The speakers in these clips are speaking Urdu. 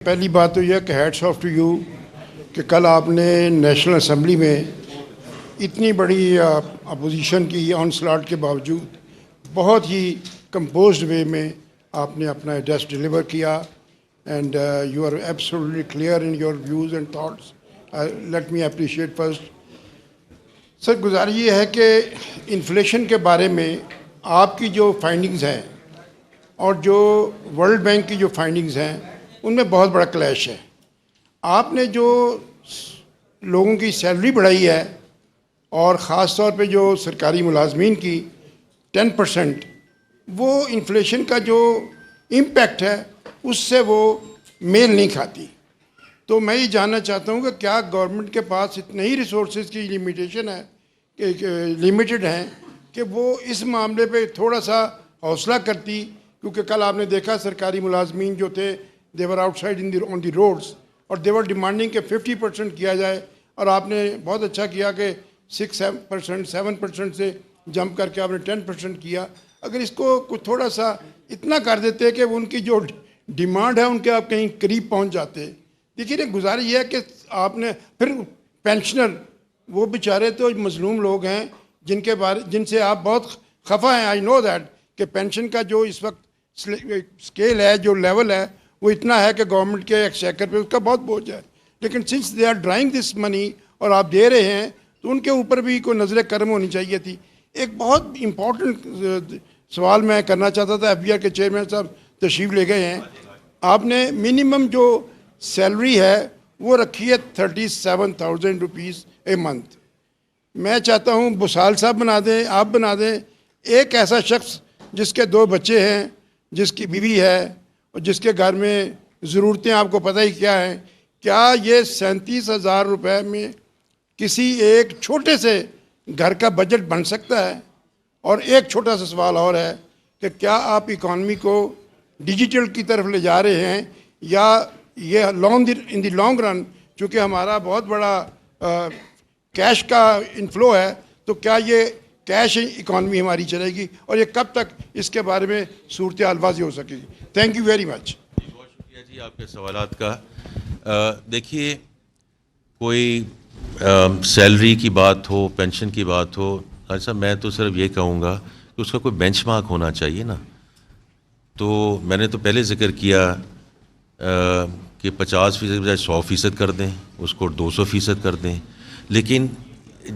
پہلی بات تو یہ کہ ہیٹس آف ٹو یو کہ کل آپ نے نیشنل اسمبلی میں اتنی بڑی اپوزیشن کی آن سلاٹ کے باوجود بہت ہی کمپوزڈ وے میں آپ نے اپنا ایڈریس ڈیلیور کیا and you are absolutely clear in your views and thoughts. Let me appreciate first sir. گزارش یہ ہے کہ انفلیشن کے بارے میں آپ کی جو فائنڈنگز ہیں اور جو ورلڈ بینک کی جو فائنڈنگز ہیں ان میں بہت بڑا کلیش ہے. آپ نے جو لوگوں کی سیلری بڑھائی ہے اور خاص طور پہ جو سرکاری ملازمین کی 10%، وہ انفلیشن کا جو امپیکٹ ہے اس سے وہ میل نہیں کھاتی. تو میں یہ جاننا چاہتا ہوں کہ کیا گورنمنٹ کے پاس اتنے ہی ریسورسز کی لمیٹیشن ہے کہ لمیٹڈ ہیں کہ وہ اس معاملے پہ تھوڑا سا حوصلہ کرتی؟ کیونکہ کل آپ نے دیکھا سرکاری ملازمین جو تھے they were outside on the roads اور they were demanding کہ 50% کیا جائے، اور آپ نے بہت اچھا کیا کہ 6% 7% سے جمپ کر کے آپ نے 10% کیا. اگر اس کو کچھ تھوڑا سا اتنا کر دیتے کہ ان کی جو ڈیمانڈ ہے ان کے آپ کہیں قریب پہنچ جاتے. دیکھیے گزارش یہ ہے کہ آپ نے پھر پینشنر وہ بیچارے تو مظلوم لوگ ہیں جن سے آپ بہت خفا ہیں. آئی نو دیٹ کہ پینشن کا جو اس وقت اسکیل ہے، جو لیول ہے، وہ اتنا ہے کہ گورنمنٹ کے ایکسچیکر پہ اس کا بہت بوجھ ہے. لیکن سنس دے آر ڈرائنگ دس منی اور آپ دے رہے ہیں تو ان کے اوپر بھی کوئی نظر کرم ہونی چاہیے تھی. ایک بہت امپورٹنٹ سوال میں کرنا چاہتا تھا. ایف بی آر کے چیئرمین صاحب تشریف لے گئے ہیں. آپ نے منیمم جو سیلری ہے وہ رکھی ہے 37,000 روپیز اے منتھ. میں چاہتا ہوں بسال صاحب بنا دیں، آپ بنا دیں ایک ایسا شخص جس کے 2 بچے ہیں، جس کی بیوی ہے اور جس کے گھر میں ضرورتیں آپ کو پتہ ہی کیا ہیں. کیا یہ 37,000 روپے میں کسی ایک چھوٹے سے گھر کا بجٹ بن سکتا ہے؟ اور ایک چھوٹا سا سوال اور ہے کہ کیا آپ اکانومی کو ڈیجیٹل کی طرف لے جا رہے ہیں، یا یہ ان دی لانگ رن چونکہ ہمارا بہت بڑا کیش کا انفلو ہے، تو کیا یہ کیش اکانومی ہماری چلے گی، اور یہ کب تک اس کے بارے میں صورتحال واضح ہو سکے گی؟ Thank you very much. بہت شکریہ جی آپ کے سوالات کا. دیکھیے، کوئی سیلری کی بات ہو، پینشن کی بات ہو، صاحب میں تو صرف یہ کہوں گا کہ اس کا کوئی بینچ مارک ہونا چاہیے نا. تو میں نے تو پہلے ذکر کیا کہ 50% بجائے 100% کر دیں، اس کو 200% کر دیں. لیکن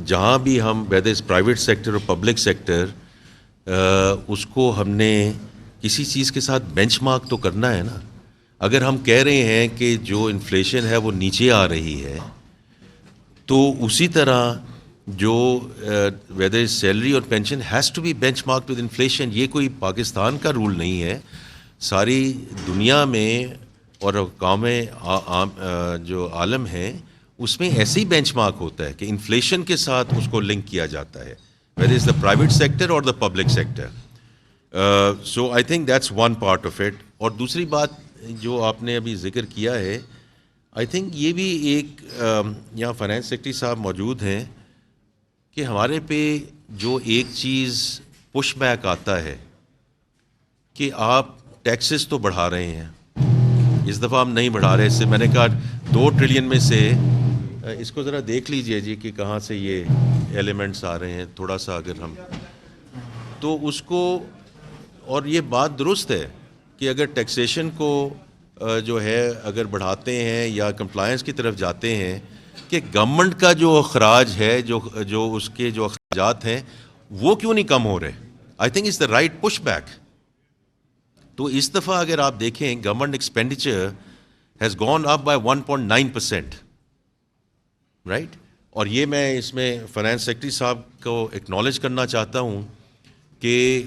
جہاں بھی ہم ویدر پرائیویٹ سیکٹر اور پبلک سیکٹر، اس کو ہم نے کسی چیز کے ساتھ بینچ مارک تو کرنا ہے نا. اگر ہم کہہ رہے ہیں کہ جو انفلیشن ہے وہ نیچے آ رہی ہے، تو اسی طرح جو whether salary or pension has to be benchmark with inflation. یہ کوئی پاکستان کا رول نہیں ہے، ساری دنیا میں اور اقوام جو عالم ہیں اس میں ایسے ہی بینچ مارک ہوتا ہے کہ انفلیشن کے ساتھ اس کو لنک کیا جاتا ہے، whether is the private sector اور the public sector. So I think that's one part of it. اور دوسری بات جو آپ نے ابھی ذکر کیا ہے، آئی تھنک یہ بھی ایک یہاں فائنانس سیکرٹری صاحب موجود ہیں کہ ہمارے پہ جو ایک چیز پش بیک آتا ہے کہ آپ ٹیکسز تو بڑھا رہے ہیں، اس دفعہ ہم نہیں بڑھا رہے. اس سے میں نے کہا 2 ٹریلین میں سے اس کو ذرا دیکھ لیجئے جی کہ کہاں سے یہ ایلیمنٹس آ رہے ہیں، تھوڑا سا اگر ہم تو اس کو. اور یہ بات درست ہے کہ اگر ٹیکسیشن کو جو ہے اگر بڑھاتے ہیں یا کمپلائنس کی طرف جاتے ہیں، کہ گورنمنٹ کا جو اخراج ہے، جو اس کے جو اخراجات ہیں وہ کیوں نہیں کم ہو رہے. I think it's the right push back. تو اس دفعہ اگر آپ دیکھیں government expenditure has gone up by 1.9%، right. اور یہ میں اس میں فائنانس سیکرٹری صاحب کو ایکنالج کرنا چاہتا ہوں کہ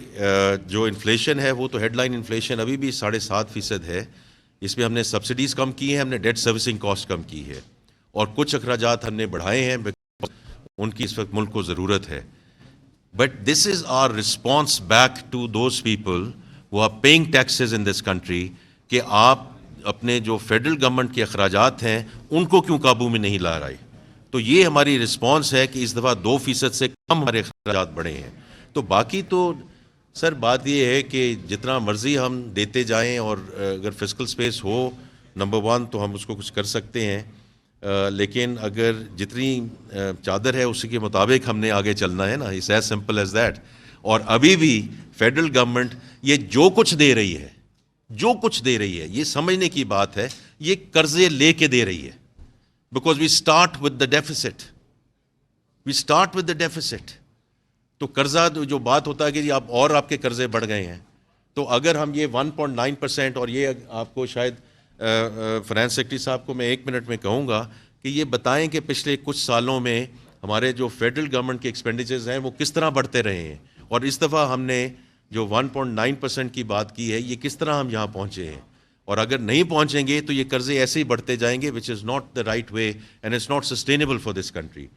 جو انفلیشن ہے وہ تو ہیڈ لائن انفلیشن ابھی بھی 7.5% ہے. اس میں ہم نے سبسڈیز کم کی ہیں، ہم نے ڈیٹ سروسنگ کاسٹ کم کی ہے، اور کچھ اخراجات ہم نے بڑھائے ہیں، ان کی اس وقت ملک کو ضرورت ہے. But this is our response back to those people who are paying taxes in this country کہ آپ اپنے جو فیڈرل گورنمنٹ کے اخراجات ہیں ان کو کیوں قابو میں نہیں لا رہے. تو یہ ہماری رسپانس ہے کہ اس دفعہ 2% سے کم ہمارے اخراجات بڑھے ہیں. تو باقی تو سر بات یہ ہے کہ جتنا مرضی ہم دیتے جائیں، اور اگر فسکل سپیس ہو نمبر 1 تو ہم اس کو کچھ کر سکتے ہیں، لیکن اگر جتنی چادر ہے اسی کے مطابق ہم نے آگے چلنا ہے نا، it's as simple as that. اور ابھی بھی فیڈرل گورنمنٹ یہ جو کچھ دے رہی ہے یہ سمجھنے کی بات ہے، یہ قرضے لے کے دے رہی ہے. Because we start with the deficit. تو قرضہ جو بات ہوتا ہے کہ جی آپ کے قرضے بڑھ گئے ہیں، تو اگر ہم یہ 1.9%، اور یہ آپ کو شاید فائنانس سیکرٹری صاحب کو میں 1 منٹ میں کہوں گا کہ یہ بتائیں کہ پچھلے کچھ سالوں میں ہمارے جو فیڈرل گورنمنٹ کے ایکسپینڈیچرز ہیں وہ کس طرح بڑھتے رہے ہیں، اور اس دفعہ ہم نے جو 1.9% کی بات کی ہے یہ کس طرح ہم یہاں پہنچے ہیں. اور اگر نہیں پہنچیں گے تو یہ قرضے ایسے ہی بڑھتے جائیں گے، which is not the right way and it's not sustainable for this country.